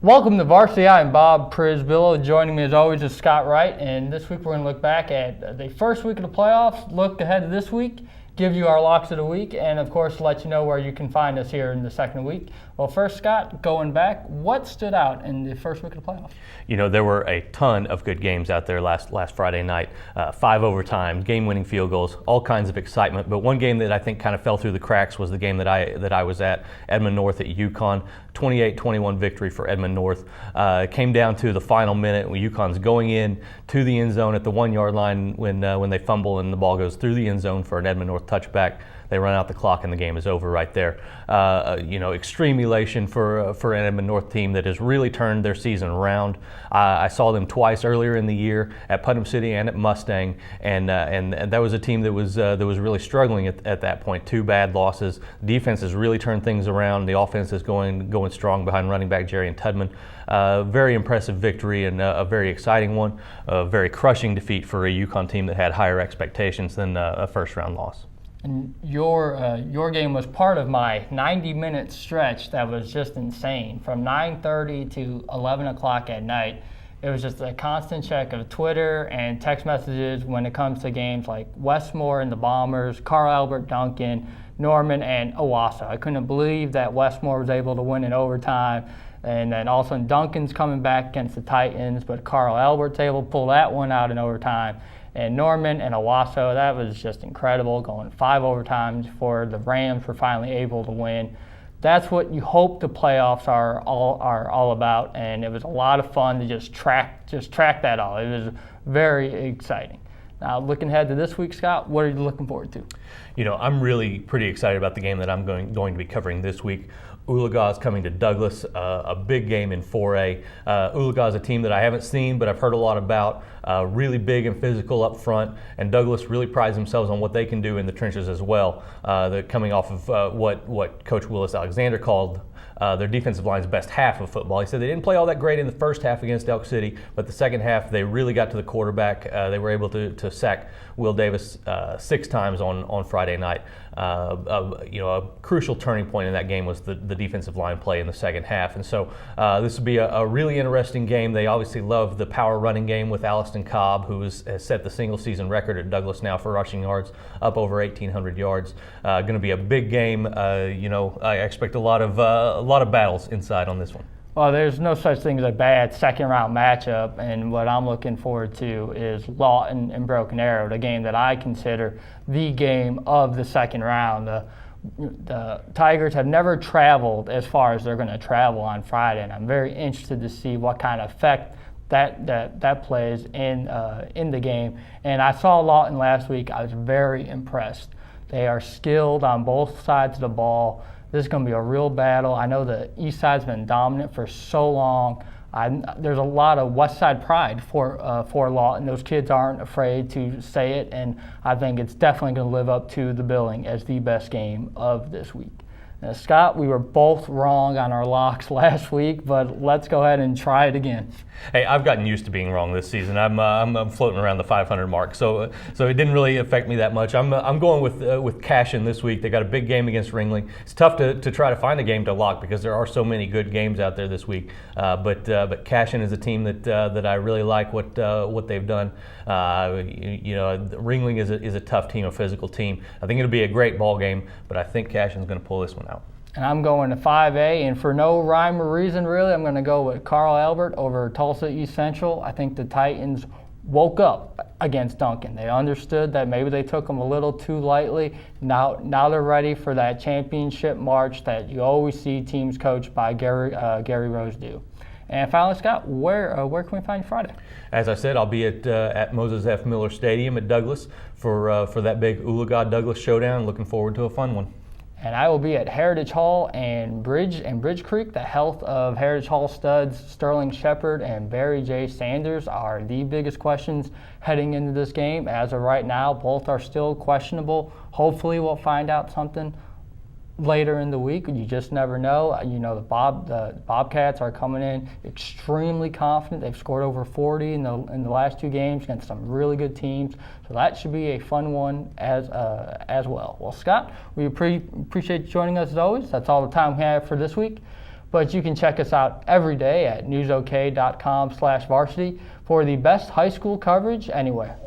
Welcome to Varsity. I'm Bob Prisbillo. Joining me as always is Scott Wright. And this week we're going to look back at the first week of the playoffs, look ahead to this week, give you our locks of the week, and of course let you know where you can find us here in the second week. Well, first, Scott, going back, what stood out in the first week of the playoffs? You know, there were a ton of good games out there last Friday night. 5 overtimes, game-winning field goals, all kinds of excitement. But one game that I think kind of fell through the cracks was the game that I was at, Edmond North at UConn. 28-21 victory for Edmond North. It came down to the final minute when UConn's going in to the end zone at the 1 yard line when they fumble and the ball goes through the end zone for an Edmond North touchback. They run out the clock and the game is over right there. Extreme elation for an Edmond North team that has really turned their season around. I saw them twice earlier in the year at Putnam City and at Mustang, and that was a team that was really struggling at that point. 2 bad losses. Defense has really turned things around. The offense is going strong behind running back Jerry and Tudman. Very impressive victory and a very exciting one. A very crushing defeat for a UConn team that had higher expectations than a first-round loss. And your game was part of my 90-minute stretch that was just insane. From 9:30 to 11 o'clock at night, it was just a constant check of Twitter and text messages when it comes to games like Westmore and the Bombers, Carl Albert Duncan, Norman, and Owasso. I couldn't believe that Westmore was able to win in overtime. And then also Duncan's coming back against the Titans, but Carl Albert's able to pull that one out in overtime. And Norman and Owasso, that was just incredible, going 5 overtimes for the Rams were finally able to win. That's what you hope the playoffs are all about, and it was a lot of fun to just track that all. It was very exciting. Now, looking ahead to this week, Scott, what are you looking forward to? You know, I'm really pretty excited about the game that I'm going to be covering this week. Oologah is coming to Douglas, a big game in 4A. Oologah is a team that I haven't seen, but I've heard a lot about. Really big and physical up front, and Douglas really prides themselves on what they can do in the trenches as well. They're coming off of what Coach Willis Alexander called their defensive line's best half of football. He said they didn't play all that great in the first half against Elk City, but the second half they really got to the quarterback. They were able to sack Will Davis 6 times on Friday night. A crucial turning point in that game was the defensive line play in the second half. And so this will be a really interesting game. They obviously love the power running game with Alliston Cobb, who has set the single season record at Douglas now for rushing yards, up over 1,800 yards. Going to be a big game. I expect a lot of battles inside on this one. Well, there's no such thing as a bad second-round matchup, and what I'm looking forward to is Lawton and Broken Arrow, the game that I consider the game of the second round. The Tigers have never traveled as far as they're going to travel on Friday, and I'm very interested to see what kind of effect that plays in the game. And I saw Lawton last week. I was very impressed. They are skilled on both sides of the ball. This is going to be a real battle. I know the East Side's been dominant for so long. There's a lot of West Side pride for Lawton. Those kids aren't afraid to say it, and I think it's definitely going to live up to the billing as the best game of this week. Now, Scott, we were both wrong on our locks last week, but let's go ahead and try it again. Hey, I've gotten used to being wrong this season. I'm floating around the 500 mark, so it didn't really affect me that much. I'm going with Cashin this week. They got a big game against Ringling. It's tough to try to find a game to lock because there are so many good games out there this week. But Cashin is a team that I really like what they've done. Ringling is a tough team, a physical team. I think it'll be a great ball game, but I think Cashin's going to pull this one out. And I'm going to 5A, and for no rhyme or reason, really, I'm going to go with Carl Albert over Tulsa East Central. I think the Titans woke up against Duncan. They understood that maybe they took them a little too lightly. Now they're ready for that championship march that you always see teams coached by Gary Rose do. And finally, Scott, where can we find you Friday? As I said, I'll be at Moses F. Miller Stadium at Douglas for that big Oologah Douglas showdown. Looking forward to a fun one. And I will be at Heritage Hall and Bridge Creek. The health of Heritage Hall studs Sterling Shepard and Barry J. Sanders are the biggest questions heading into this game. As of right now, both are still questionable. Hopefully we'll find out something later in the week. You just never know. The Bobcats are coming in extremely confident. They've scored over 40 in the last 2 games against some really good teams. So that should be a fun one as well. Well, Scott, we appreciate you joining us as always. That's all the time we have for this week. but you can check us out every day at newsok.com/varsity for the best high school coverage anywhere.